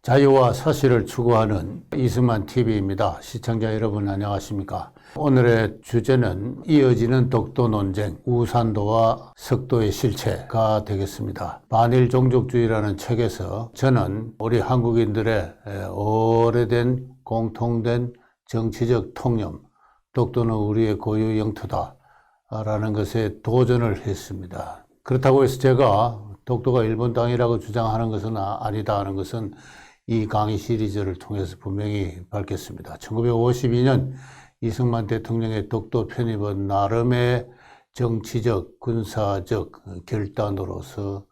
자유와 사실을 추구하는 이승만 TV입니다. 시청자 여러분 안녕하십니까? 오늘의 주제는 이어지는 독도 논쟁, 우산도와 석도의 실체가 되겠습니다. 반일 종족주의라는 책에서 저는 우리 한국인들의 오래된 공통된 정치적 통념, 독도는 우리의 고유 영토다 라는 것에 도전을 했습니다. 그렇다고 해서 제가 독도가 일본 땅이라고 주장하는 것은 아니다 하는 것은 이 강의 시리즈를 통해서 분명히 밝혔습니다. 1952년 이승만 대통령의 독도 편입은 나름의 정치적, 군사적 결단으로서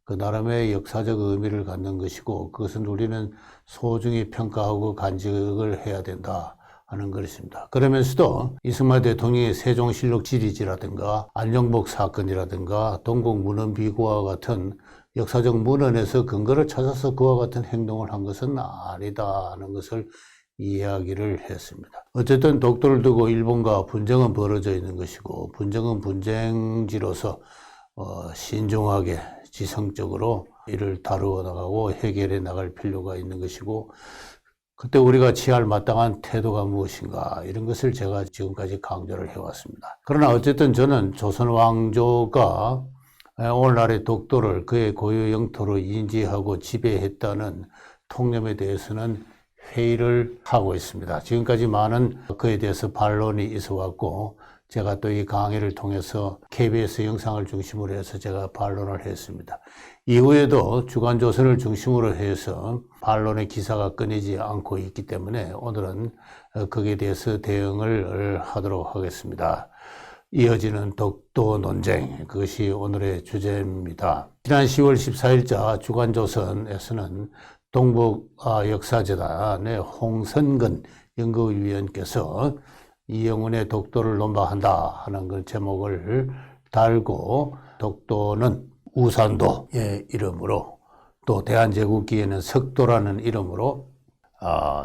그 나름의 역사적 의미를 갖는 것이고, 그것은 우리는 소중히 평가하고 간직을 해야 된다 하는 것입니다. 그러면서도 이승만 대통령의 세종실록 시리즈라든가 안정복 사건이라든가 동국문헌비고와 같은 역사적 문헌에서 근거를 찾아서 그와 같은 행동을 한 것은 아니다 하는 것을 이야기를 했습니다. 어쨌든 독도를 두고 일본과 분쟁은 벌어져 있는 것이고, 분쟁은 분쟁지로서 신중하게 지성적으로 이를 다루어 나가고 해결해 나갈 필요가 있는 것이고, 그때 우리가 취할 마땅한 태도가 무엇인가, 이런 것을 제가 지금까지 강조를 해왔습니다. 그러나 어쨌든 저는 조선 왕조가 오늘날의 독도를 그의 고유 영토로 인지하고 지배했다는 통념에 대해서는 회의를 하고 있습니다. 지금까지 많은 그에 대해서 반론이 있어 왔고, 제가 또 이 강의를 통해서 KBS 영상을 중심으로 해서 제가 반론을 했습니다. 이후에도 주간조선을 중심으로 해서 반론의 기사가 끊이지 않고 있기 때문에 오늘은 거기에 대해서 대응을 하도록 하겠습니다. 이어지는 독도 논쟁, 그것이 오늘의 주제입니다. 지난 10월 14일자 주간조선에서는 동북역사재단의 홍선근 연구위원께서 이영훈의 독도를 논박한다 하는 그 제목을 달고, 독도는 우산도의 이름으로, 또 대한제국기에는 석도라는 이름으로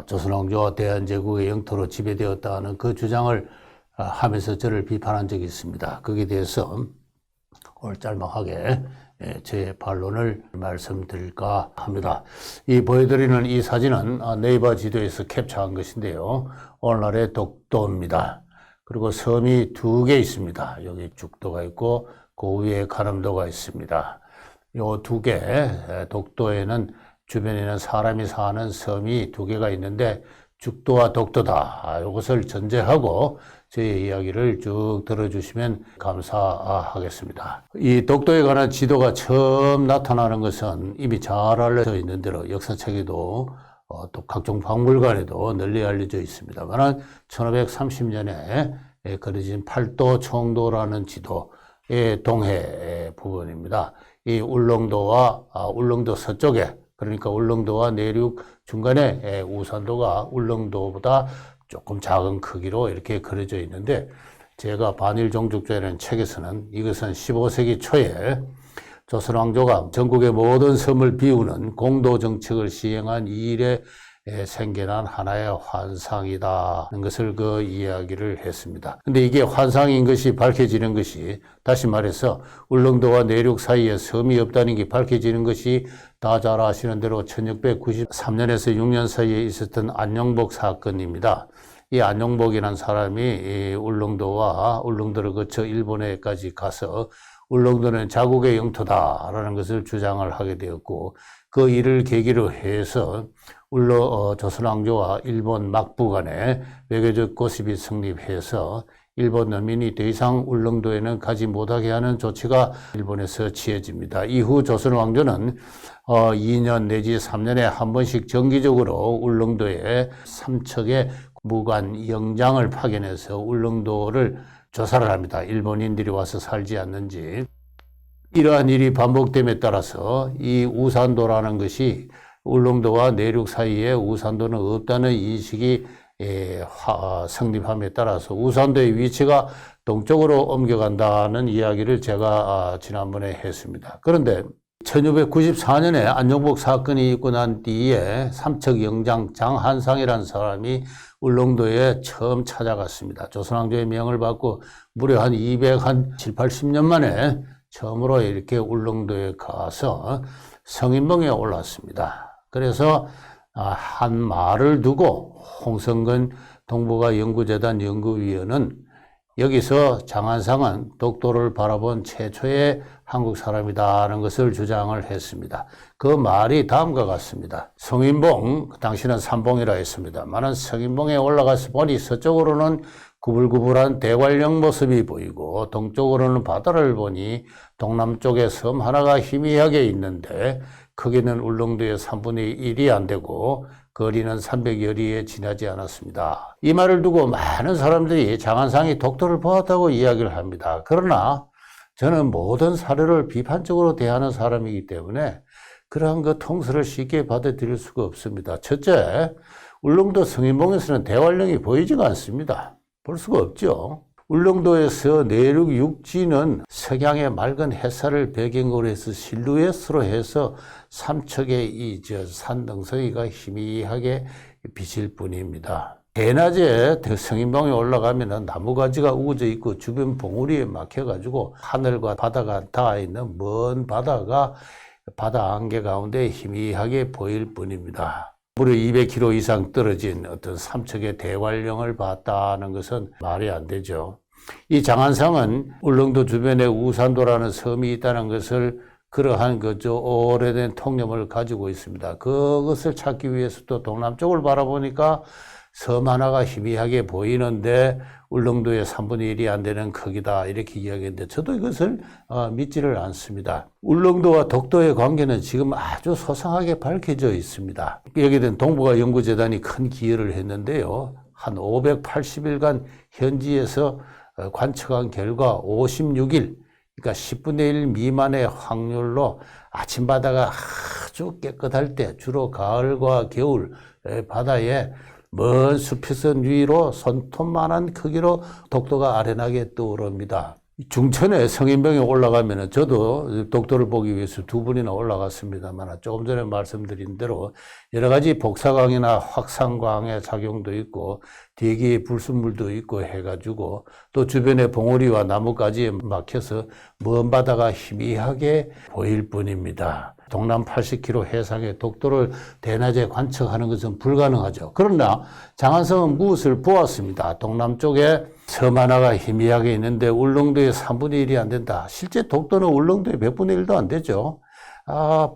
조선왕조와 대한제국의 영토로 지배되었다는 그 주장을 하면서 저를 비판한 적이 있습니다. 거기에 대해서 오늘 짤막하게 제 반론을 말씀드릴까 합니다. 이 보여드리는 이 사진은 네이버 지도에서 캡처한 것인데요. 오늘날의 독도입니다. 그리고 섬이 두 개 있습니다. 여기 죽도가 있고 그 위에 가람도가 있습니다. 요 두 개, 독도에는 주변에는 사람이 사는 섬이 두 개가 있는데 죽도와 독도다. 이것을 전제하고 제 이야기를 쭉 들어주시면 감사하겠습니다. 이 독도에 관한 지도가 처음 나타나는 것은 이미 잘 알려져 있는 대로 역사책에도 또 각종 박물관에도 널리 알려져 있습니다만, 1530년에 그려진 팔도 총도라는 지도의 동해 부분입니다. 이 울릉도와 울릉도 서쪽에, 그러니까 울릉도와 내륙 중간에 우산도가 울릉도보다 조금 작은 크기로 이렇게 그려져 있는데, 제가 반일 종족주의라는 책에서는 이것은 15세기 초에 조선 왕조가 전국의 모든 섬을 비우는 공도 정책을 시행한 이일에 생겨난 하나의 환상이다는 것을 이야기를 했습니다. 근데 이게 환상인 것이 밝혀지는 것이, 다시 말해서 울릉도와 내륙 사이에 섬이 없다는 게 밝혀지는 것이 다 잘 아시는 대로 1693년에서 6년 사이에 있었던 안녕복 사건입니다. 이 안녕복이라는 사람이 울릉도를 거쳐 일본에까지 가서 울릉도는 자국의 영토다라는 것을 주장을 하게 되었고, 그 일을 계기로 해서 조선왕조와 일본 막부 간에 외교적 고습이 성립해서 일본 난민이 더 이상 울릉도에는 가지 못하게 하는 조치가 일본에서 취해집니다. 이후 조선왕조는 2년 내지 3년에 한 번씩 정기적으로 울릉도에 삼척의 무관 영장을 파견해서 울릉도를 조사를 합니다. 일본인들이 와서 살지 않는지. 이러한 일이 반복됨에 따라서 이 우산도라는 것이, 울릉도와 내륙 사이에 우산도는 없다는 인식이 성립함에 따라서 우산도의 위치가 동쪽으로 옮겨간다는 이야기를 제가 지난번에 했습니다. 그런데 1694년에 안녕복 사건이 있고 난 뒤에 삼척 영장 장한상이라는 사람이 울릉도에 처음 찾아갔습니다. 조선왕조의 명을 받고 무려 한 280년 만에 처음으로 이렇게 울릉도에 가서 성인봉에 올랐습니다. 그래서 한 말을 두고 홍성근 동북아 연구재단 연구위원은 여기서 장한상은 독도를 바라본 최초의 한국 사람이다라는 것을 주장을 했습니다. 그 말이 다음과 같습니다. 성인봉, 당시는 삼봉이라 했습니다만은 성인봉에 올라가서 보니 서쪽으로는 구불구불한 대관령 모습이 보이고 동쪽으로는 바다를 보니 동남쪽에 섬 하나가 희미하게 있는데 크기는 울릉도의 3분의 1이 안 되고 거리는 300여 리에 지나지 않았습니다. 이 말을 두고 많은 사람들이 장한상이 독도를 보았다고 이야기를 합니다. 그러나 저는 모든 사례를 비판적으로 대하는 사람이기 때문에 그러한 그 통설을 쉽게 받아들일 수가 없습니다. 첫째, 울릉도 성인봉에서는 대관령이 보이지가 않습니다. 볼 수가 없죠. 울릉도에서 내륙 육지는 석양의 맑은 햇살을 배경으로 해서 실루엣으로 해서 삼척의 산등성이가 희미하게 비칠 뿐입니다. 대낮에 성인봉에 올라가면 나무가지가 우거져 있고 주변 봉우리에 막혀가지고 하늘과 바다가 닿아 있는 먼 바다가 바다 안개 가운데 희미하게 보일 뿐입니다. 무려 200km 이상 떨어진 어떤 삼척의 대관령을 봤다는 것은 말이 안 되죠. 이 장한상은 울릉도 주변에 우산도라는 섬이 있다는 것을 그러한 오래된 통념을 가지고 있습니다. 그것을 찾기 위해서 또 동남쪽을 바라보니까 섬 하나가 희미하게 보이는데 울릉도의 3분의 1이 안 되는 크기다 이렇게 이야기했는데 저도 이것을 믿지를 않습니다. 울릉도와 독도의 관계는 지금 아주 소상하게 밝혀져 있습니다. 여기는 동북아 연구재단이 큰 기여를 했는데요. 한 580일간 현지에서 관측한 결과 56일, 그러니까 10분의 1 미만의 확률로 아침바다가 아주 깨끗할 때 주로 가을과 겨울 바다에 먼 수평선 위로 손톱만한 크기로 독도가 아련하게 떠오릅니다. 중천에 성인봉에 올라가면 저도 독도를 보기 위해서 2번이나 올라갔습니다만 조금 전에 말씀드린 대로 여러 가지 복사광이나 확산광의 작용도 있고 대기의 불순물도 있고 해가지고 또 주변에 봉우리와 나무까지 막혀서 먼 바다가 희미하게 보일 뿐입니다. 동남 80km 해상의 독도를 대낮에 관측하는 것은 불가능하죠. 그러나 장한성은 무엇을 보았습니다. 동남쪽에 섬 하나가 희미하게 있는데 울릉도의 3분의 1이 안 된다. 실제 독도는 울릉도의 몇 분의 1도 안 되죠.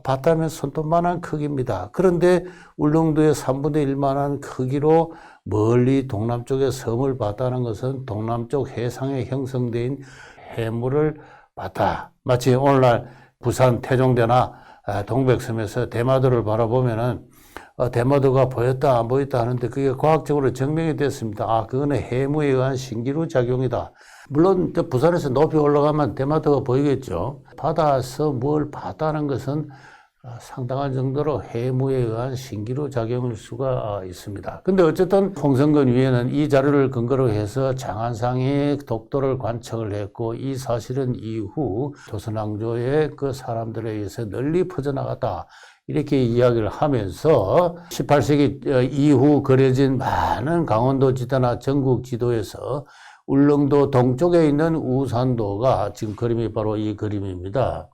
봤다면 손톱만한 크기입니다. 그런데 울릉도의 3분의 1만한 크기로 멀리 동남쪽에 섬을 봤다는 것은 동남쪽 해상에 형성된 해물을 봤다. 마치 오늘날 부산 태종대나 동백섬에서 대마도를 바라보면은 대마도가 보였다 안 보였다 하는데 그게 과학적으로 증명이 됐습니다. 그거는 해무에 의한 신기루 작용이다. 물론 부산에서 높이 올라가면 대마도가 보이겠죠. 바다에서 뭘 봤다는 것은 상당한 정도로 해무에 의한 신기루 작용일 수가 있습니다. 근데 어쨌든 홍성근 위원은 이 자료를 근거로 해서 장한상이 독도를 관측을 했고 이 사실은 이후 조선왕조의 그 사람들에 의해서 널리 퍼져나갔다. 이렇게 이야기를 하면서 18세기 이후 그려진 많은 강원도 지도나 전국 지도에서 울릉도 동쪽에 있는 우산도가 지금 그림이 바로 이 그림입니다.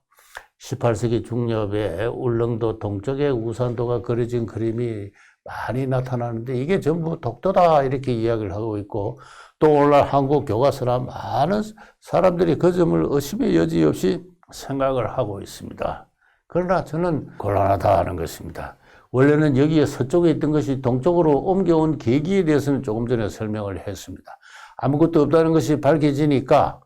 18세기 중엽에 울릉도 동쪽에 우산도가 그려진 그림이 많이 나타나는데 이게 전부 독도다 이렇게 이야기를 하고 있고 또 오늘날 한국 교과서나 많은 사람들이 그 점을 의심의 여지 없이 생각을 하고 있습니다. 그러나 저는 곤란하다 하는 것입니다. 원래는 여기에 서쪽에 있던 것이 동쪽으로 옮겨온 계기에 대해서는 조금 전에 설명을 했습니다. 아무것도 없다는 것이 밝혀지니까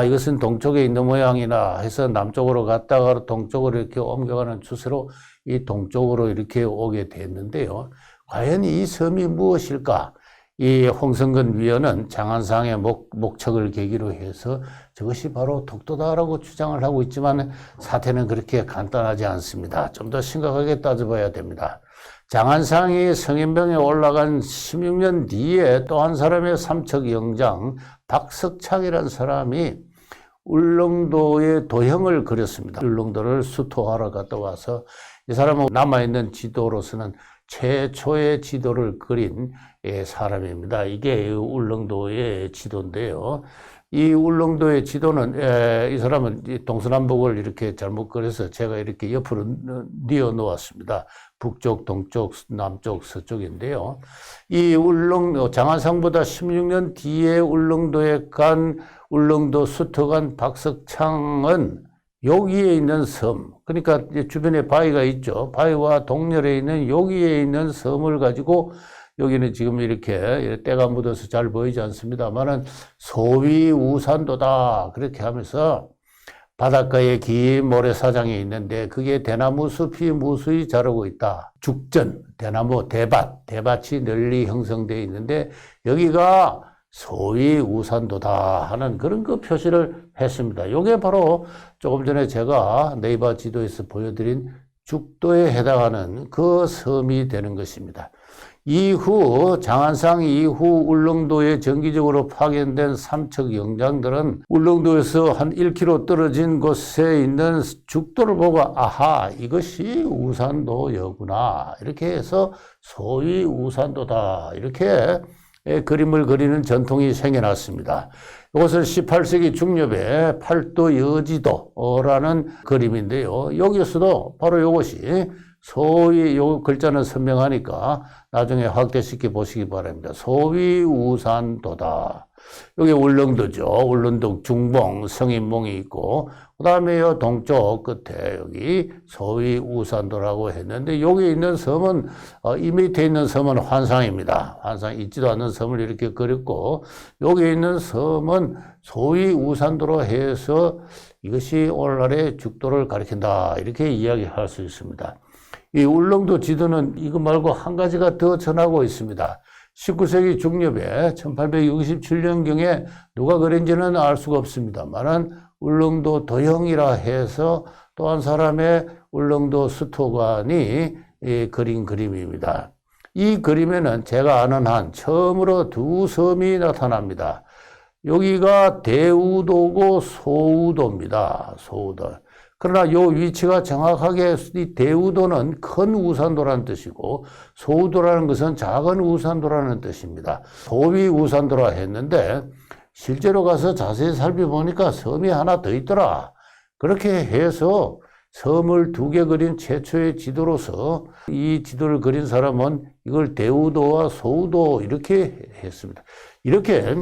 이것은 동쪽에 있는 모양이나 해서 남쪽으로 갔다가 동쪽으로 이렇게 옮겨가는 추세로 이 동쪽으로 이렇게 오게 됐는데요. 과연 이 섬이 무엇일까? 이 홍성근 위원은 장한상의 목척을 계기로 해서 저것이 바로 독도다라고 주장을 하고 있지만 사태는 그렇게 간단하지 않습니다. 좀 더 심각하게 따져봐야 됩니다. 장한상이 성인봉에 올라간 16년 뒤에 또 한 사람의 삼척 영장 박석창이라는 사람이 울릉도의 도형을 그렸습니다. 울릉도를 수토하러 갔다 와서 이 사람은 남아있는 지도로서는 최초의 지도를 그린 사람입니다. 이게 울릉도의 지도인데요. 이 울릉도의 지도는 이 사람은 동서남북을 이렇게 잘못 그려서 제가 이렇게 옆으로 뉘어 놓았습니다. 북쪽, 동쪽, 남쪽, 서쪽인데요. 이 장안상보다 16년 뒤에 울릉도에 간 울릉도 수터관 박석창은 여기에 있는 섬, 그러니까 주변에 바위가 있죠. 바위와 동렬에 있는 여기에 있는 섬을 가지고 여기는 지금 이렇게 때가 묻어서 잘 보이지 않습니다만은 소위우산도다 그렇게 하면서 바닷가에 긴 모래사장이 있는데 그게 대나무 숲이 무수히 자라고 있다. 죽전, 대나무, 대밭이 널리 형성되어 있는데 여기가 소위우산도다 하는 그런 그 표시를 했습니다. 이게 바로 조금 전에 제가 네이버 지도에서 보여드린 죽도에 해당하는 그 섬이 되는 것입니다. 이후 장안상 이후 울릉도에 정기적으로 파견된 삼척 영장들은 울릉도에서 한 1km 떨어진 곳에 있는 죽도를 보고 아하 이것이 우산도여구나 이렇게 해서 소위 우산도다 이렇게 그림을 그리는 전통이 생겨났습니다. 이것은 18세기 중엽에 팔도 여지도라는 그림인데요. 여기서도 바로 이것이 소위 요 글자는 선명하니까 나중에 확대시켜 보시기 바랍니다. 소위우산도다. 여기 울릉도죠. 울릉도 중봉 성인봉이 있고 그 다음에 요 동쪽 끝에 여기 소위우산도라고 했는데 여기 있는 섬은 이 밑에 있는 섬은 환상입니다. 환상 있지도 않는 섬을 이렇게 그렸고 여기 있는 섬은 소위우산도로 해서 이것이 오늘날의 죽도를 가리킨다 이렇게 이야기할 수 있습니다. 이 울릉도 지도는 이거 말고 한 가지가 더 전하고 있습니다. 19세기 중엽에 1867년경에 누가 그린지는 알 수가 없습니다만은 울릉도 도형이라 해서 또 한 사람의 울릉도 수토관이 그린 그림입니다. 이 그림에는 제가 아는 한 처음으로 두 섬이 나타납니다. 여기가 대우도고 소우도입니다. 소우도. 그러나 요 위치가 정확하게 이 대우도는 큰 우산도라는 뜻이고 소우도라는 것은 작은 우산도라는 뜻입니다. 소위 우산도라 했는데 실제로 가서 자세히 살펴보니까 섬이 하나 더 있더라. 그렇게 해서 섬을 두 개 그린 최초의 지도로서 이 지도를 그린 사람은 이걸 대우도와 소우도 이렇게 했습니다. 이렇게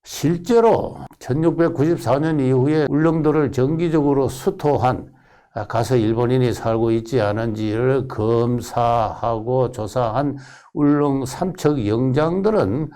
실제로 1694년 이후에 울릉도를 정기적으로 수토한 가서 일본인이 살고 있지 않은지를 검사하고 조사한 울릉 삼척 영장들은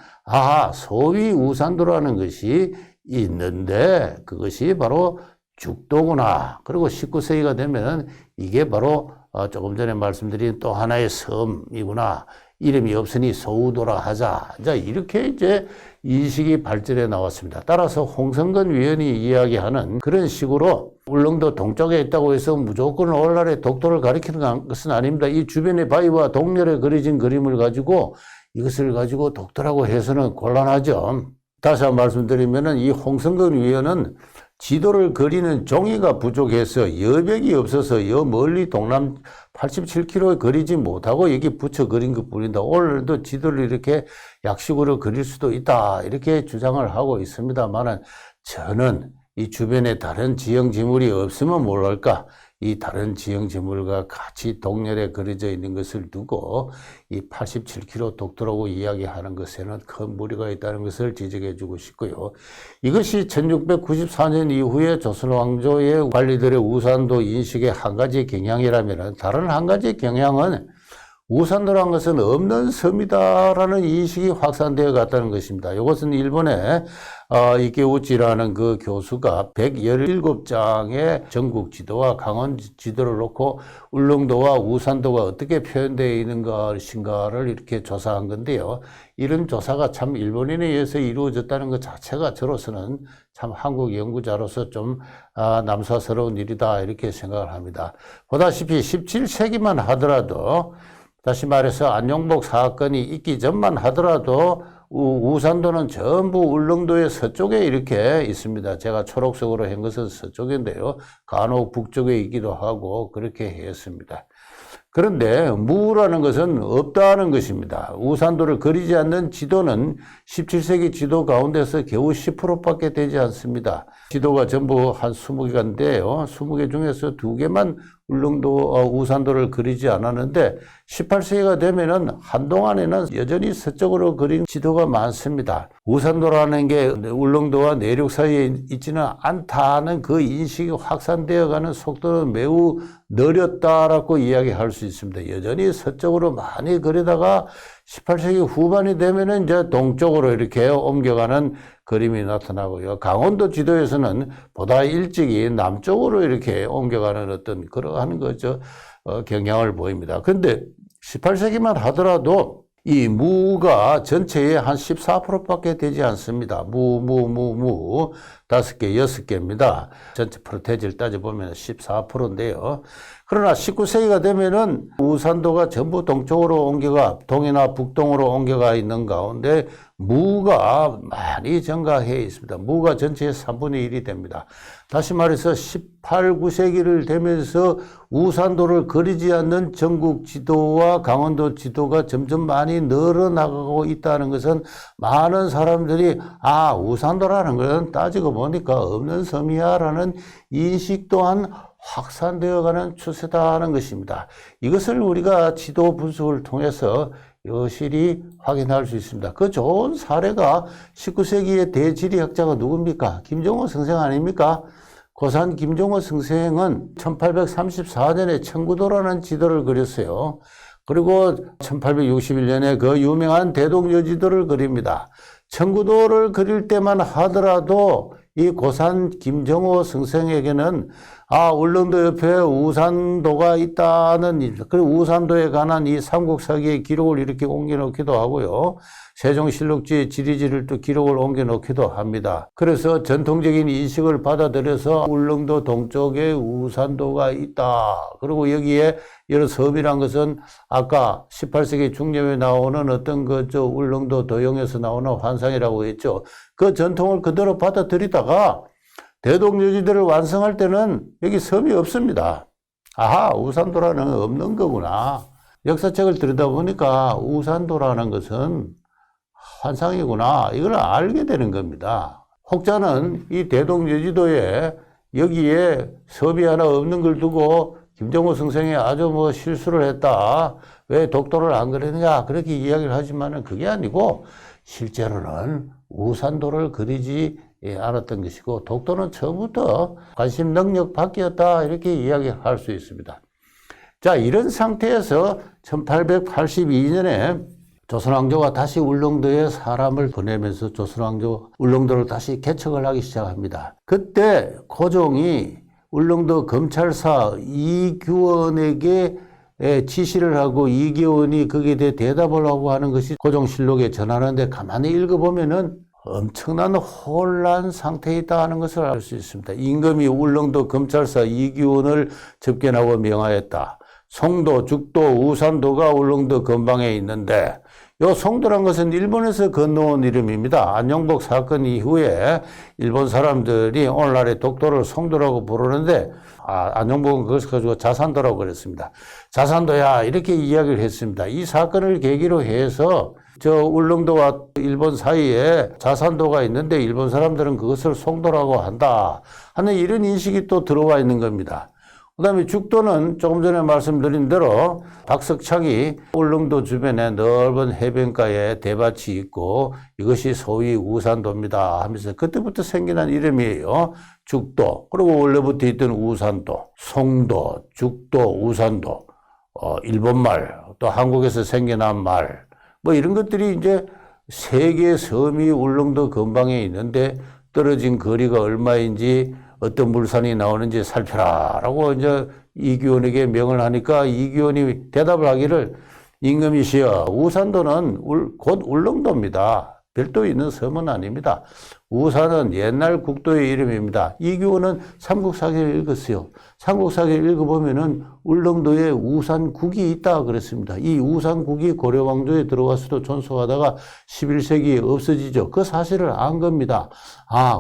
소위 우산도라는 것이 있는데 그것이 바로 죽도구나. 그리고 19세기가 되면 이게 바로 조금 전에 말씀드린 또 하나의 섬이구나. 이름이 없으니 소우도라 하자. 자, 이렇게 이제 인식이 발전해 나왔습니다. 따라서 홍성근 위원이 이야기하는 그런 식으로 울릉도 동쪽에 있다고 해서 무조건 오늘날의 독도를 가리키는 것은 아닙니다. 이 주변의 바위와 동렬에 그려진 그림을 가지고 이것을 가지고 독도라고 해서는 곤란하죠. 다시 한번 말씀드리면은 이 홍성근 위원은 지도를 그리는 종이가 부족해서 여백이 없어서 여 멀리 동남 87km 그리지 못하고 여기 붙여 그린 것 뿐인데 오늘도 지도를 이렇게 약식으로 그릴 수도 있다 이렇게 주장을 하고 있습니다만은 저는 이 주변에 다른 지형 지물이 없으면 모를까 이 다른 지형 지물과 같이 동렬에 그려져 있는 것을 두고 이 87km 독도라고 이야기하는 것에는 큰 무리가 있다는 것을 지적해 주고 싶고요. 이것이 1694년 이후에 조선 왕조의 관리들의 우산도 인식의 한 가지 경향이라면 다른 한 가지 경향은 우산도란 것은 없는 섬이다라는 인식이 확산되어 갔다는 것입니다. 이것은 일본의 이케우치라는 그 교수가 117장의 전국 지도와 강원 지도를 놓고 울릉도와 우산도가 어떻게 표현되어 있는 것인가를 이렇게 조사한 건데요. 이런 조사가 참 일본인에 의해서 이루어졌다는 것 자체가 저로서는 참 한국 연구자로서 좀 남사스러운 일이다 이렇게 생각을 합니다. 보다시피 17세기만 하더라도 다시 말해서 안용복 사건이 있기 전만 하더라도 우산도는 전부 울릉도의 서쪽에 이렇게 있습니다. 제가 초록색으로 한 것은 서쪽인데요. 간혹 북쪽에 있기도 하고 그렇게 했습니다. 그런데 무라는 것은 없다는 것입니다. 우산도를 그리지 않는 지도는 17세기 지도 가운데서 겨우 10%밖에 되지 않습니다. 지도가 전부 한 20개인데요. 20개 중에서 2개만 우산도를 그리지 않았는데 18세기가 되면은 한동안에는 여전히 서쪽으로 그린 지도가 많습니다. 우산도라는 게 울릉도와 내륙 사이에 있지는 않다는 그 인식이 확산되어 가는 속도는 매우 느렸다라고 이야기할 수 있습니다. 여전히 서쪽으로 많이 그리다가 18세기 후반이 되면은 이제 동쪽으로 이렇게 옮겨가는 그림이 나타나고요. 강원도 지도에서는 보다 일찍이 남쪽으로 이렇게 옮겨가는 어떤 그러한 거죠. 경향을 보입니다. 그런데 18세기만 하더라도 이 무가 전체의 한 14%밖에 되지 않습니다. 무 5개, 6개입니다. 전체 프로테이지를 따져보면 14%인데요. 그러나 19세기가 되면은 우산도가 전부 동쪽으로 옮겨가, 동이나 북동으로 옮겨가 있는 가운데 무가 많이 증가해 있습니다. 무가 전체의 3분의 1이 됩니다. 다시 말해서 18, 9세기를 되면서 우산도를 그리지 않는 전국 지도와 강원도 지도가 점점 많이 늘어나가고 있다는 것은 많은 사람들이 우산도라는 것은 따지고 보니까 없는 섬이야 라는 인식 또한 확산되어가는 추세다는 것입니다. 이것을 우리가 지도 분석을 통해서 여실히 확인할 수 있습니다. 그 좋은 사례가 19세기의 대지리학자가 누굽니까? 김종호 선생 아닙니까? 고산 김종호 선생은 1834년에 청구도라는 지도를 그렸어요. 그리고 1861년에 그 유명한 대동여지도를 그립니다. 청구도를 그릴 때만 하더라도 이 고산 김정호 선생에게는 울릉도 옆에 우산도가 있다는, 그리고 우산도에 관한 이 삼국사기의 기록을 이렇게 옮겨놓기도 하고요. 세종실록지의 지리지를 또 기록을 옮겨놓기도 합니다. 그래서 전통적인 인식을 받아들여서 울릉도 동쪽에 우산도가 있다. 그리고 여기에 여러 섬이란 것은 아까 18세기 중엽에 나오는 어떤 울릉도 도용에서 나오는 환상이라고 했죠. 그 전통을 그대로 받아들이다가 대동여지도를 완성할 때는 여기 섬이 없습니다. 우산도라는 없는 거구나. 역사책을 들여다보니까 우산도라는 것은 환상이구나. 이걸 알게 되는 겁니다. 혹자는 이 대동여지도에 여기에 섬이 하나 없는 걸 두고 김정호 선생이 아주 실수를 했다. 왜 독도를 안 그리느냐. 그렇게 이야기를 하지만은 그게 아니고 실제로는 우산도를 그리지 않았던 것이고 독도는 처음부터 관심 능력 밖이었다. 이렇게 이야기할 수 있습니다. 자, 이런 상태에서 1882년에 조선왕조가 다시 울릉도에 사람을 보내면서 조선왕조 울릉도를 다시 개척을 하기 시작합니다. 그때 고종이 울릉도 검찰사 이규원에게 지시를 하고 이규원이 거기에 대해 대답을 하고 하는 것이 고종실록에 전하는데 가만히 읽어보면은 엄청난 혼란 상태에 있다 하는 것을 알 수 있습니다. 임금이 울릉도 검찰사 이규원을 접견하고 명하였다. 송도, 죽도, 우산도가 울릉도 근방에 있는데 요 송도란 것은 일본에서 건너온 이름입니다. 안용복 사건 이후에 일본 사람들이 오늘날의 독도를 송도라고 부르는데 안용복은 그것을 가지고 자산도라고 그랬습니다. 자산도야 이렇게 이야기를 했습니다. 이 사건을 계기로 해서 울릉도와 일본 사이에 자산도가 있는데 일본 사람들은 그것을 송도라고 한다 하는 이런 인식이 또 들어와 있는 겁니다. 그 다음에 죽도는 조금 전에 말씀드린 대로 박석창이 울릉도 주변에 넓은 해변가에 대밭이 있고 이것이 소위 우산도입니다 하면서 그때부터 생겨난 이름이에요. 죽도. 그리고 원래부터 있던 우산도, 송도, 죽도, 우산도, 일본말, 또 한국에서 생겨난 말, 이런 것들이 이제 세 개의 섬이 울릉도 근방에 있는데 떨어진 거리가 얼마인지 어떤 물산이 나오는지 살펴라 라고 이제 이규원에게 명을 하니까 이규원이 대답을 하기를 임금이시여 우산도는 곧 울릉도입니다. 별도에 있는 섬은 아닙니다. 우산은 옛날 국도의 이름입니다. 이규원은 삼국사기를 읽었어요. 삼국사기를 읽어보면은 울릉도에 우산국이 있다 그랬습니다. 이 우산국이 고려왕조에 들어와서도 존속하다가 11세기에 없어지죠. 그 사실을 안 겁니다.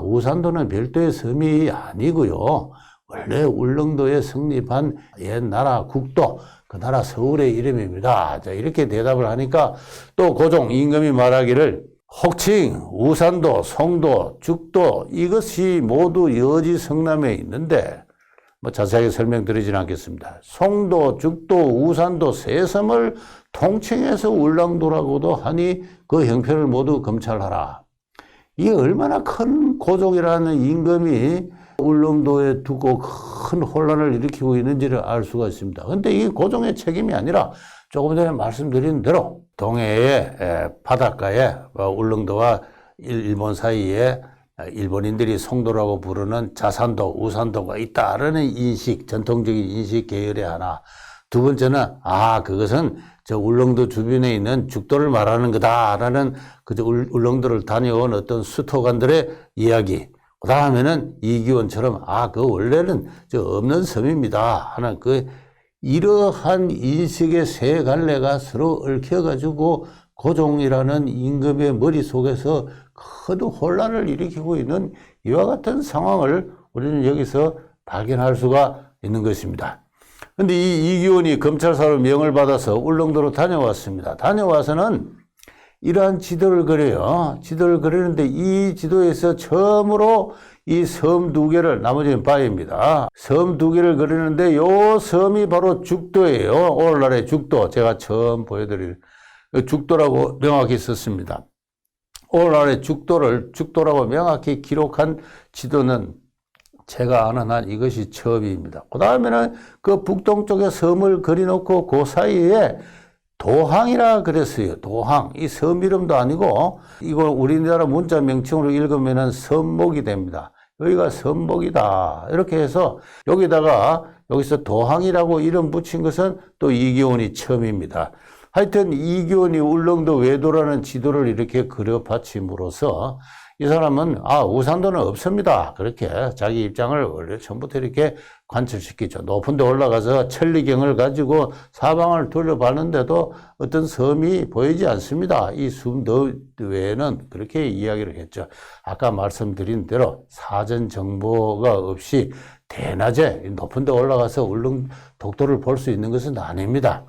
우산도는 별도의 섬이 아니고요. 원래 울릉도에 성립한 옛 나라 국도, 그 나라 서울의 이름입니다. 자, 이렇게 대답을 하니까 또 고종 임금이 말하기를 혹칭, 우산도, 송도, 죽도 이것이 모두 여지 성남에 있는데 뭐 자세하게 설명드리진 않겠습니다. 송도, 죽도, 우산도 세 섬을 통칭해서 울릉도라고도 하니 그 형편을 모두 검찰하라. 이게 얼마나 큰 고종이라는 임금이 울릉도에 두고 큰 혼란을 일으키고 있는지를 알 수가 있습니다. 그런데 이게 고종의 책임이 아니라 조금 전에 말씀드린 대로 동해의 바닷가에 울릉도와 일본 사이에 일본인들이 송도라고 부르는 자산도, 우산도가 있다라는 인식, 전통적인 인식 계열의 하나. 두 번째는 그것은 저 울릉도 주변에 있는 죽도를 말하는 거다라는 그저 울릉도를 다녀온 어떤 수토관들의 이야기. 그 다음에는 이기원처럼 그 원래는 저 없는 섬입니다 하는 이러한 인식의 세 갈래가 서로 얽혀가지고 고종이라는 임금의 머릿속에서 큰 혼란을 일으키고 있는 이와 같은 상황을 우리는 여기서 발견할 수가 있는 것입니다. 그런데 이 이기원이 검찰사로 명을 받아서 울릉도로 다녀왔습니다. 다녀와서는 이러한 지도를 그려요. 지도를 그리는데 이 지도에서 처음으로 이 섬 두 개를, 나머지는 바위입니다. 섬 두 개를 그리는데 요 섬이 바로 죽도예요. 오늘날의 죽도. 제가 처음 보여드릴 죽도라고 명확히 썼습니다. 오늘날의 죽도라고 명확히 기록한 지도는 제가 아는 한 이것이 처음입니다. 그 다음에는 그 북동쪽에 섬을 그려놓고 그 사이에 도항이라 그랬어요. 도항. 이 섬 이름도 아니고 이걸 우리나라 문자 명칭으로 읽으면 섬목이 됩니다. 여기가 섬목이다. 이렇게 해서 여기서 도항이라고 이름 붙인 것은 또 이기원이 처음입니다. 하여튼 이기원이 울릉도 외도라는 지도를 이렇게 그려 받침으로써 이 사람은 우산도는 없습니다. 그렇게 자기 입장을 원래 처음부터 이렇게 관철시키죠. 높은 데 올라가서 천리경을 가지고 사방을 둘러봤는데도 어떤 섬이 보이지 않습니다. 이 섬 외에는 그렇게 이야기를 했죠. 아까 말씀드린 대로 사전 정보가 없이 대낮에 높은 데 올라가서 독도를 볼 수 있는 것은 아닙니다.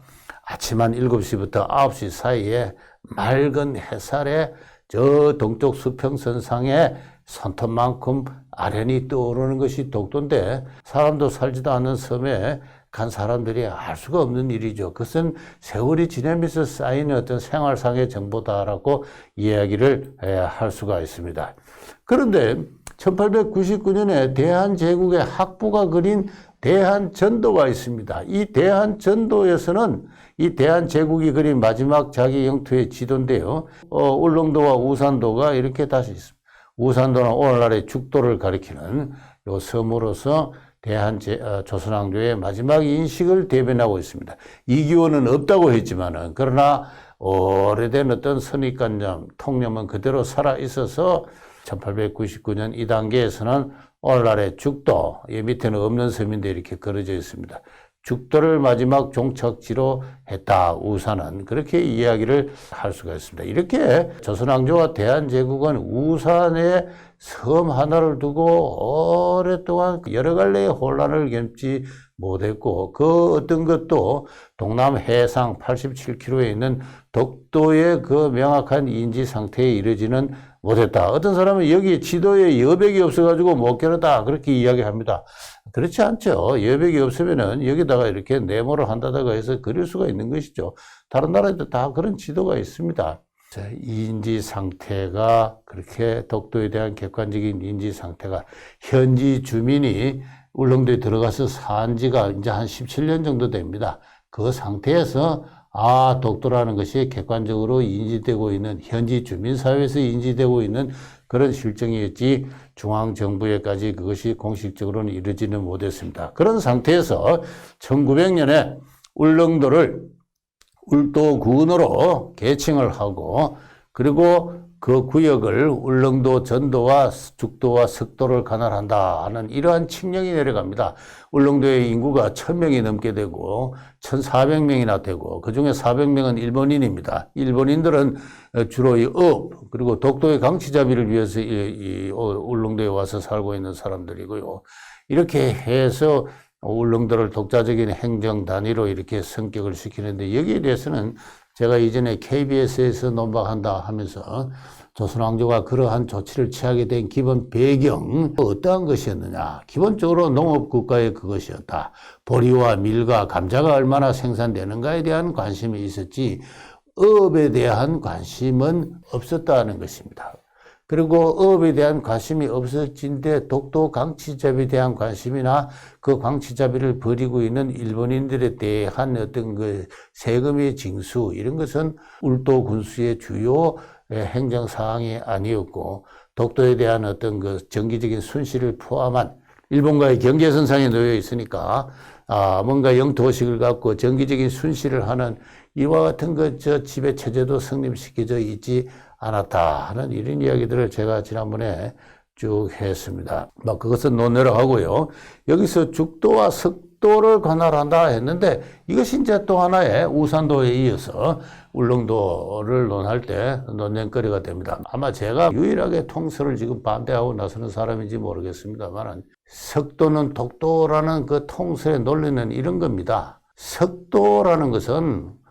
아침 한 7시부터 9시 사이에 맑은 햇살에 저 동쪽 수평선상에 손톱만큼 아련히 떠오르는 것이 독도인데 사람도 살지도 않는 섬에 간 사람들이 알 수가 없는 일이죠. 그것은 세월이 지나면서 쌓이는 어떤 생활상의 정보다라고 이야기를 할 수가 있습니다. 그런데 1899년에 대한제국의 학부가 그린 대한전도가 있습니다. 이 대한전도에서는 이 대한제국이 그린 마지막 자기 영토의 지도인데요. 울릉도와 우산도가 이렇게 다시 있습니다. 우산도는 오늘날의 죽도를 가리키는 요 섬으로서 조선왕조의 마지막 인식을 대변하고 있습니다. 이기원은 없다고 했지만은 그러나 오래된 어떤 선입관념, 통념은 그대로 살아 있어서 1899년 이 단계에서는 오늘날의 죽도, 이 밑에는 없는 섬인데 이렇게 그려져 있습니다. 죽도를 마지막 종착지로 했다. 우산은 그렇게 이야기를 할 수가 있습니다. 이렇게 조선왕조와 대한제국은 우산에 섬 하나를 두고 오랫동안 여러 갈래의 혼란을 겪지 못했고 그 어떤 것도 동남 해상 87km에 있는 독도의 그 명확한 인지 상태에 이르지는 못했다. 어떤 사람은 여기 지도에 여백이 없어가지고 못 겨뤘다. 그렇게 이야기합니다. 그렇지 않죠. 여백이 없으면은 여기다가 이렇게 네모를 한다다가 해서 그릴 수가 있는 것이죠. 다른 나라에도 다 그런 지도가 있습니다. 인지 상태가 그렇게 독도에 대한 객관적인 인지 상태가 현지 주민이 울릉도에 들어가서 산 지가 이제 한 17년 정도 됩니다. 그 상태에서 독도라는 것이 객관적으로 인지되고 있는 현지 주민사회에서 인지되고 있는 그런 실정이었지 중앙정부에까지 그것이 공식적으로는 이르지는 못했습니다. 그런 상태에서 1900년에 울릉도를 울도군으로 개칭을 하고 그리고 그 구역을 울릉도 전도와 죽도와 석도를 관할한다 하는 이러한 칙령이 내려갑니다. 울릉도의 인구가 1000명이 넘게 되고 1400명이나 되고 그중에 400명은 일본인입니다. 일본인들은 주로 이 업 그리고 독도의 강취잡이를 위해서 이 울릉도에 와서 살고 있는 사람들이고요. 이렇게 해서 울릉도를 독자적인 행정 단위로 이렇게 성격을 시키는데 여기에 대해서는 제가 이전에 KBS에서 논박한다 하면서 조선왕조가 그러한 조치를 취하게 된 기본 배경 어떠한 것이었느냐. 기본적으로 농업국가의 그것이었다. 보리와 밀과 감자가 얼마나 생산되는가에 대한 관심이 있었지 어업에 대한 관심은 없었다는 것입니다. 그리고 어업에 대한 관심이 없어진데 독도 광치잡이에 대한 관심이나 그 광치잡이를 벌이고 있는 일본인들에 대한 어떤 그 세금의 징수 이런 것은 울도 군수의 주요 행정 사항이 아니었고 독도에 대한 어떤 그 정기적인 순실을 포함한 일본과의 경계선상에 놓여 있으니까 뭔가 영토의식을 갖고 정기적인 순실을 하는 이와 같은 지배 체제도 성립시켜져 있지 않았다 하는 이런 이야기들을 제가 지난번에 쭉 했습니다. 그것은 논외로 하고요. 여기서 죽도와 석도를 관할한다 했는데 이것이 이제 또 하나의 우산도에 이어서 울릉도를 논할 때 논쟁거리가 됩니다. 아마 제가 유일하게 통설을 지금 반대하고 나서는 사람인지 모르겠습니다만 석도는 독도라는 그 통설의 논리는 이런 겁니다. 석도라는 것은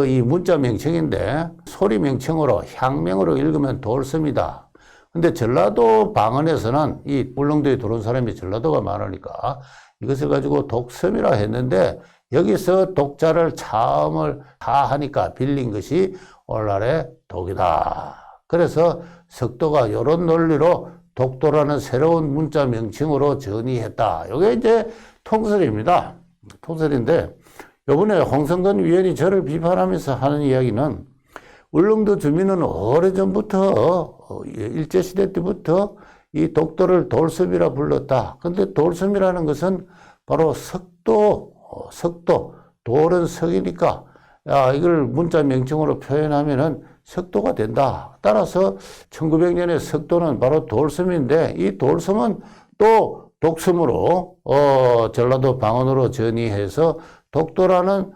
이 문자 명칭인데 소리 명칭으로 향명으로 읽으면 돌섬이다. 근데 전라도 방언에서는 이 울릉도에 들어온 사람이 전라도가 많으니까 이것을 가지고 독섬이라 했는데 여기서 독자를 차음을 다 하니까 빌린 것이 오늘날의 독이다. 그래서 석도가 이런 논리로 독도라는 새로운 문자 명칭으로 전이했다. 이게 이제 통설입니다. 통설인데 이번에 홍성근 위원이 저를 비판하면서 하는 이야기는 울릉도 주민은 오래전부터 일제시대 때부터 이 독도를 돌섬이라 불렀다. 근데 돌섬이라는 것은 바로 석도, 돌은 석이니까 이걸 문자 명칭으로 표현하면은 석도가 된다. 따라서 1900년에 석도는 바로 돌섬인데 이 돌섬은 또 독섬으로 전라도 방언으로 전이해서 독도라는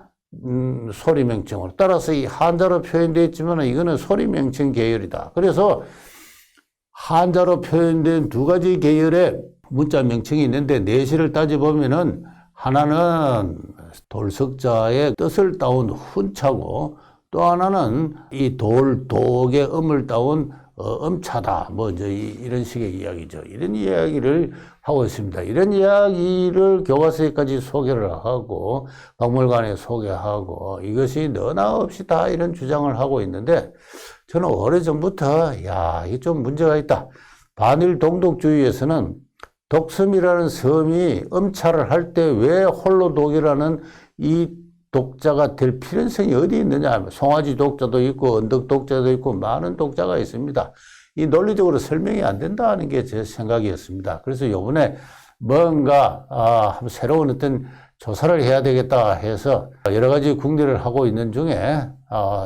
소리 명칭으로 따라서 이 한자로 표현되어 있지만 이거는 소리 명칭 계열이다. 그래서 한자로 표현된 두 가지 계열의 문자 명칭이 있는데 내시를 따져보면은 하나는 돌석자의 뜻을 따온 훈차고 또 하나는 이 독의 음을 따온 음차다. 이런 식의 이야기죠. 이런 이야기를 하고 있습니다. 이런 이야기를 교과서에까지 소개를 하고 박물관에 소개하고 이것이 너나 없이 다 이런 주장을 하고 있는데 저는 오래전부터 이게 좀 문제가 있다. 반일 동독주의에서는 독섬이라는 섬이 음차를 할 때 왜 홀로 독이라는 이 독자가 될 필연성이 어디 있느냐. 송아지 독자도 있고 언덕 독자도 있고 많은 독자가 있습니다. 이 논리적으로 설명이 안 된다는 게 제 생각이었습니다. 그래서 이번에 뭔가 새로운 어떤 조사를 해야 되겠다 해서 여러 가지 궁리를 하고 있는 중에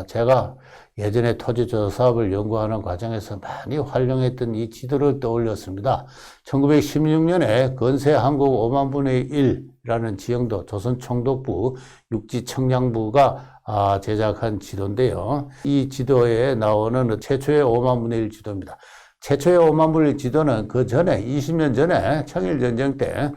제가 예전에 토지조사 사업을 연구하는 과정에서 많이 활용했던 이 지도를 떠올렸습니다. 1916년에 건세 한국 5만 분의 1이라는 지형도 조선총독부 육지청량부가 제작한 지도인데요. 이 지도에 나오는 최초의 5만 분의 1 지도입니다. 최초의 5만 분의 1 지도는 그 전에 20년 전에 청일전쟁 때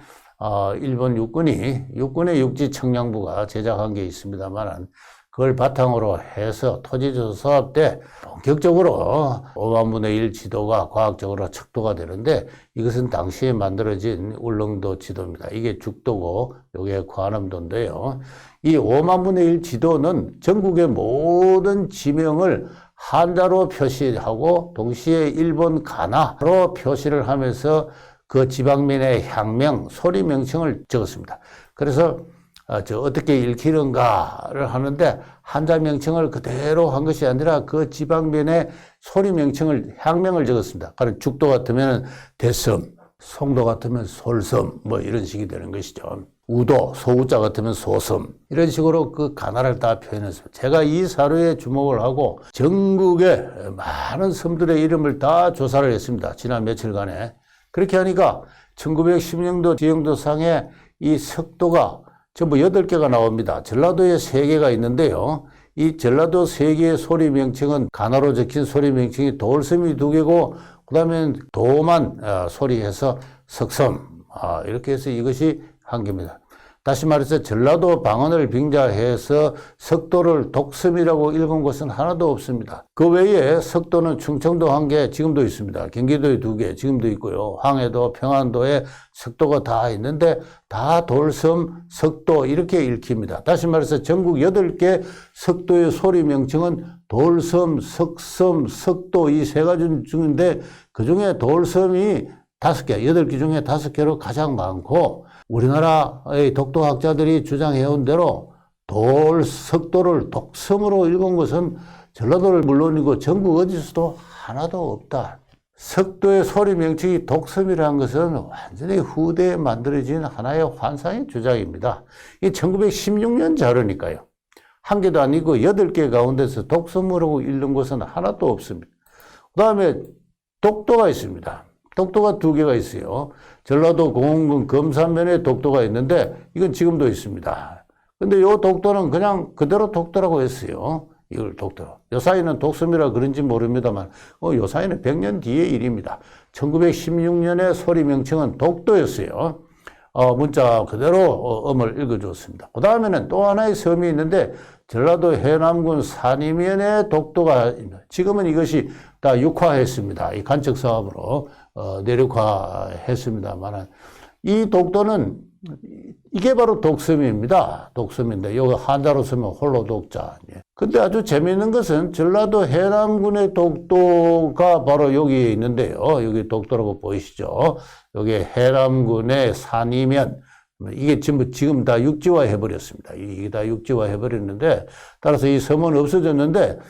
일본 육군의 육지청량부가 제작한 게 있습니다만 그걸 바탕으로 해서 토지조사 사업 때 본격적으로 5만 분의 1 지도가 과학적으로 척도가 되는데 이것은 당시에 만들어진 울릉도 지도입니다. 이게 죽도고 이게 관음도인데요. 이 5만 분의 1 지도는 전국의 모든 지명을 한자로 표시하고 동시에 일본 가나로 표시를 하면서 그 지방면의 향명, 소리 명칭을 적었습니다. 그래서 어떻게 읽히는가를 하는데 한자 명칭을 그대로 한 것이 아니라 그 지방면의 소리 명칭을 향명을 적었습니다. 그러니까 죽도 같으면 대섬, 송도 같으면 솔섬 이런 식이 되는 것이죠. 우도, 소우자 같으면 소섬 이런 식으로 그 가나를 다 표현했습니다. 제가 이 사료에 주목을 하고 전국의 많은 섬들의 이름을 다 조사를 했습니다. 지난 며칠간에. 그렇게 하니까 1910년도 지형도상에 이 석도가 전부 8개가 나옵니다. 전라도에 3개가 있는데요. 이 전라도 3개의 소리 명칭은 가나로 적힌 소리 명칭이 돌섬이 2개고 그 다음에 도만 소리해서 석섬 이렇게 해서 이것이 한 개입니다. 다시 말해서 전라도 방언을 빙자해서 석도를 독섬이라고 읽은 곳은 하나도 없습니다. 그 외에 석도는 충청도 1개 지금도 있습니다. 경기도에 2개 지금도 있고요. 황해도, 평안도에 석도가 다 있는데 다 돌섬, 석도 이렇게 읽힙니다. 다시 말해서 전국 8개 석도의 소리 명칭은 돌섬, 석섬, 석도 이 3가지 중인데 그중에 돌섬이 5개, 8개 중에 5개로 가장 많고 우리나라의 독도학자들이 주장해온 대로 석도를 독섬으로 읽은 것은 전라도를 물론이고 전국 어디서도 하나도 없다. 석도의 소리 명칭이 독섬이라는 것은 완전히 후대에 만들어진 하나의 환상의 주장입니다. 이 1916년 자료니까요. 1개도 아니고 8개 가운데서 독섬으로 읽는 곳은 하나도 없습니다. 그 다음에 독도가 있습니다. 독도가 2개가 있어요. 전라도 공원군 금산면에 독도가 있는데 이건 지금도 있습니다. 근데 이 독도는 그냥 그대로 독도라고 했어요. 이걸 독도로. 요 사이는 독섬이라 그런지 모릅니다만 요 사이는 100년 뒤의 일입니다. 1916년에 소리 명칭은 독도였어요. 문자 그대로 음을 읽어주었습니다. 그 다음에는 또 하나의 섬이 있는데 전라도 해남군 산이면에 독도가 있습니다. 지금은 이것이 다 육화했습니다. 이 간척 사업으로 내륙화했습니다만 이 독도는 이게 바로 독섬입니다. 독섬인데 여기 한자로 쓰면 홀로 독자. 근데 아주 재미있는 것은 전라도 해남군의 독도가 바로 여기 있는데요. 여기 독도라고 보이시죠? 여기 해남군의 산이면 이게 지금 다 육지화 해버렸습니다. 이게 다 육지화 해버렸는데 따라서 이 섬은 없어졌는데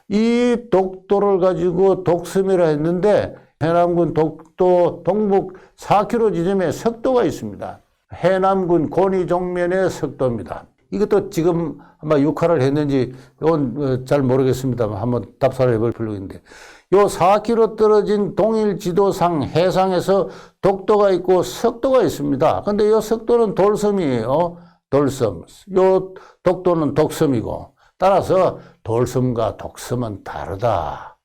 이 독도를 가지고 독섬이라 했는데 해남군 독도 동북 4km 지점에 석도가 있습니다. 해남군 고니종면의 석도입니다. 이것도 지금 아마 육화를 했는지 이건 잘 모르겠습니다만 한번 답사를 해볼 필요가 있는데 요 4km 떨어진 동일 지도상 해상에서 독도가 있고 석도가 있습니다. 근데 요 석도는 돌섬이에요. 돌섬. 요 독도는 독섬이고 따라서 돌섬과 독섬은 다르다.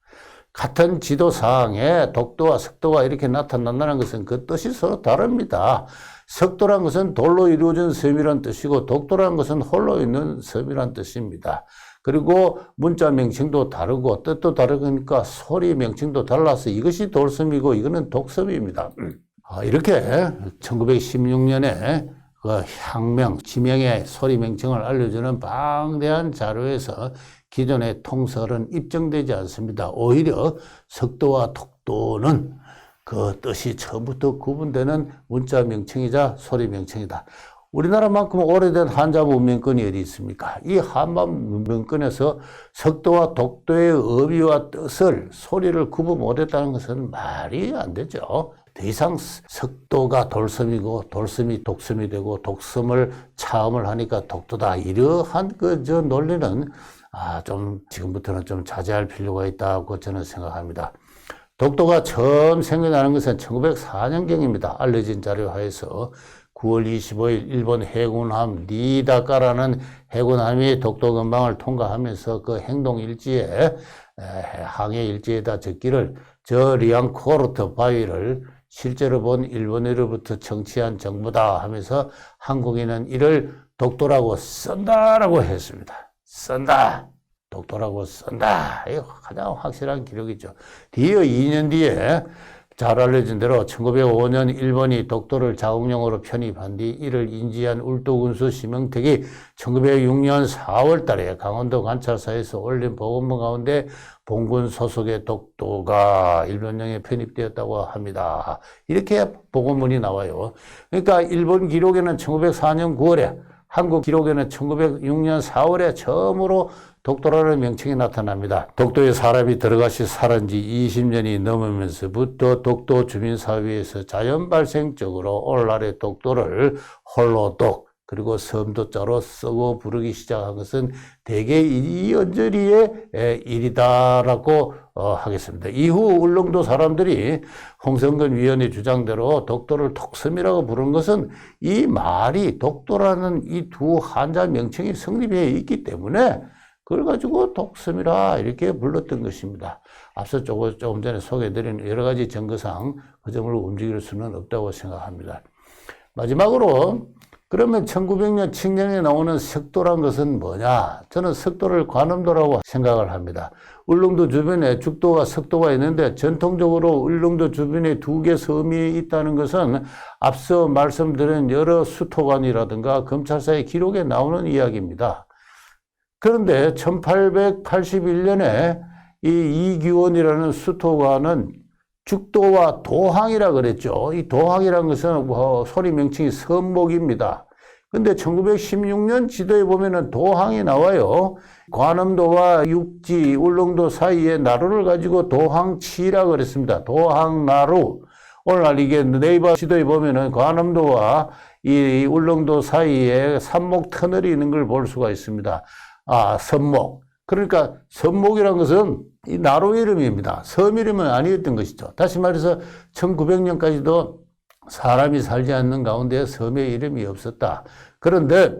같은 지도상에 독도와 석도가 이렇게 나타난다는 것은 그 뜻이 서로 다릅니다. 석도란 것은 돌로 이루어진 섬이란 뜻이고 독도란 것은 홀로 있는 섬이란 뜻입니다. 그리고 문자 명칭도 다르고 뜻도 다르니까 소리 명칭도 달라서 이것이 돌섬이고 이거는 독섬입니다. 이렇게 1916년에 그 향명, 지명의 소리 명칭을 알려주는 방대한 자료에서 기존의 통설은 입증되지 않습니다. 오히려 석도와 독도는 그 뜻이 처음부터 구분되는 문자 명칭이자 소리 명칭이다. 우리나라만큼 오래된 한자 문명권이 어디 있습니까? 이 한자 문명권에서 석도와 독도의 의미와 뜻을 소리를 구분 못했다는 것은 말이 안 되죠. 더 이상 석도가 돌섬이고 돌섬이 독섬이 되고 독섬을 차음을 하니까 독도다. 이러한 저 논리는 좀 지금부터는 좀 자제할 필요가 있다고 저는 생각합니다. 독도가 처음 생겨나는 것은 1904년경입니다. 알려진 자료 하에서 9월 25일 일본 해군함 니다카라는 해군함이 독도 근방을 통과하면서 그 행동 일지에 항해 일지에다 적기를 저 리앙코르트 바위를 실제로 본 일본으로부터 청취한 정보다 하면서 한국인은 이를 독도라고 쓴다라고 했습니다. 쓴다. 독도라고 쓴다. 이거 가장 확실한 기록이죠. 뒤에 2년 뒤에 잘 알려진 대로 1905년 일본이 독도를 자국용으로 편입한 뒤 이를 인지한 울도군수 심영택이 1906년 4월 달에 강원도 관찰사에서 올린 보고문 가운데 본군 소속의 독도가 일본령에 편입되었다고 합니다. 이렇게 보고문이 나와요. 그러니까 일본 기록에는 1904년 9월에 한국 기록에는 1906년 4월에 처음으로 독도라는 명칭이 나타납니다. 독도에 사람이 들어가시 살은 지 20년이 넘으면서부터 독도 주민사회에서 자연 발생적으로 오늘날의 독도를 홀로독 그리고 섬도자로 쓰고 부르기 시작한 것은 대개 이연저리의 일이다라고 하겠습니다. 이후 울릉도 사람들이 홍성근 위원의 주장대로 독도를 독섬이라고 부르는 것은 이 말이 독도라는 이 두 한자 명칭이 성립해 있기 때문에 그걸 가지고 독섬이라 이렇게 불렀던 것입니다. 앞서 조금 전에 소개해드린 여러 가지 증거상 그 점을 움직일 수는 없다고 생각합니다. 마지막으로 그러면 1900년 칙령에 나오는 석도란 것은 뭐냐? 저는 석도를 관음도라고 생각을 합니다. 울릉도 주변에 죽도와 석도가 있는데 전통적으로 울릉도 주변에 두 개 섬이 있다는 것은 앞서 말씀드린 여러 수토관이라든가 검찰사의 기록에 나오는 이야기입니다. 그런데 1881년에 이 이규원이라는 수토관은 죽도와 도항이라 그랬죠. 이 도항이라는 것은 소리 명칭이 선목입니다. 근데 1916년 지도에 보면은 도항이 나와요. 관음도와 육지, 울릉도 사이에 나루를 가지고 도항치라 그랬습니다. 도항나루. 오늘날 이게 네이버 지도에 보면은 관음도와 이 울릉도 사이에 삼목 터널이 있는 걸 볼 수가 있습니다. 아, 선목. 그러니까 선목이라는 것은 이 나루 이름입니다. 섬 이름은 아니었던 것이죠. 다시 말해서 1900년까지도 사람이 살지 않는 가운데 섬의 이름이 없었다. 그런데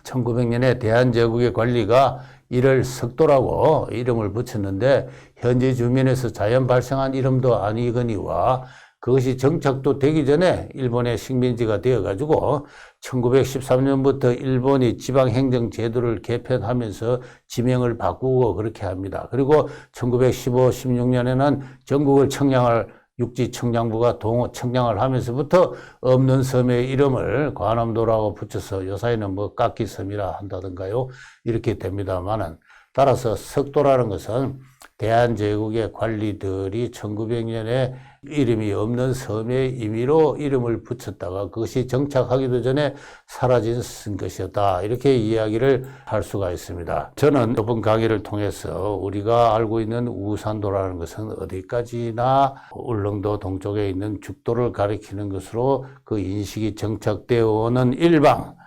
1900년에 대한제국의 관리가 이를 석도라고 이름을 붙였는데 현지 주민에서 자연 발생한 이름도 아니거니와 그것이 정착도 되기 전에 일본의 식민지가 되어가지고 1913년부터 일본이 지방행정 제도를 개편하면서 지명을 바꾸고 그렇게 합니다. 그리고 1915, 16년에는 전국을 청량할 육지청량부가 청량을 하면서부터 없는 섬의 이름을 관음도라고 붙여서 요사이는 뭐 깎기섬이라 한다든가요. 이렇게 됩니다만은 따라서 석도라는 것은 대한제국의 관리들이 1900년에 이름이 없는 섬의 임의로 이름을 붙였다가 그것이 정착하기도 전에 사라진 것이었다. 이렇게 이야기를 할 수가 있습니다. 저는 이번 강의를 통해서 우리가 알고 있는 우산도라는 것은 어디까지나 울릉도 동쪽에 있는 죽도를 가리키는 것으로 그 인식이 정착되어 오는 일방,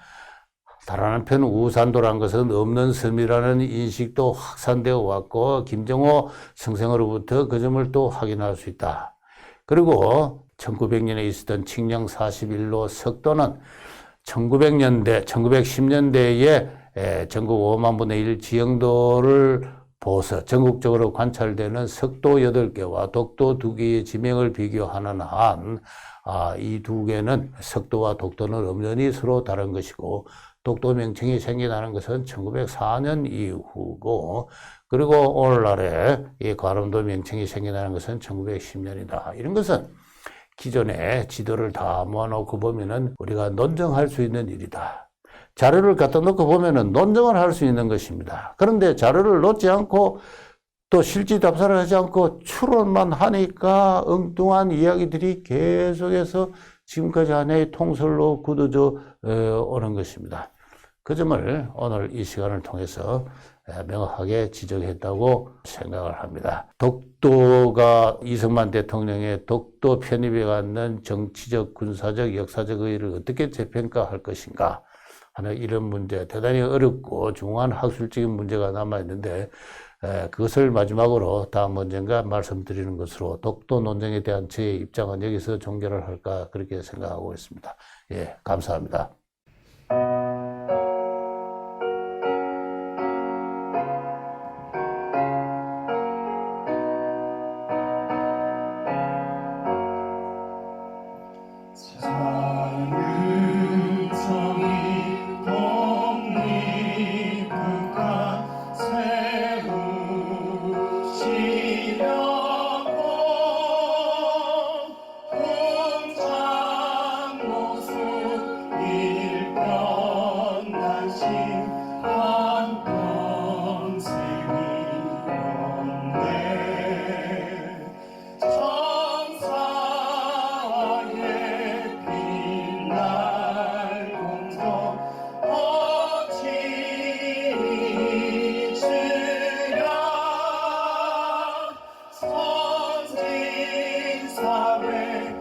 다른 한편 우산도란 것은 없는 섬이라는 인식도 확산되어 왔고 김정호 선생으로부터 그 점을 또 확인할 수 있다. 그리고 1900년에 있었던 칙령 41로 석도는 1900년대, 1910년대에 전국 5만 분의 1 지형도를 보서 전국적으로 관찰되는 석도 8개와 독도 2개의 지명을 비교하는 한, 이 두 개는 석도와 독도는 엄연히 서로 다른 것이고, 독도 명칭이 생겨나는 것은 1904년 이후고, 그리고 오늘날에 이 관음도 명칭이 생겨나는 것은 1910년이다. 이런 것은 기존에 지도를 다 모아놓고 보면은 우리가 논증할 수 있는 일이다. 자료를 갖다 놓고 보면은 논증을 할 수 있는 것입니다. 그런데 자료를 놓지 않고 또 실지 답사를 하지 않고 추론만 하니까 엉뚱한 이야기들이 계속해서 지금까지 하나의 통설로 굳어져 오는 것입니다. 그 점을 오늘 이 시간을 통해서 명확하게 지적했다고 생각을 합니다. 독도가 이승만 대통령의 독도 편입에 갖는 정치적, 군사적, 역사적 의의를 어떻게 재평가할 것인가 하는 이런 문제, 대단히 어렵고 중요한 학술적인 문제가 남아있는데 그것을 마지막으로 다음 언젠가 말씀드리는 것으로 독도 논쟁에 대한 제 입장은 여기서 종결을 할까 그렇게 생각하고 있습니다. 예, 감사합니다. 선진 사회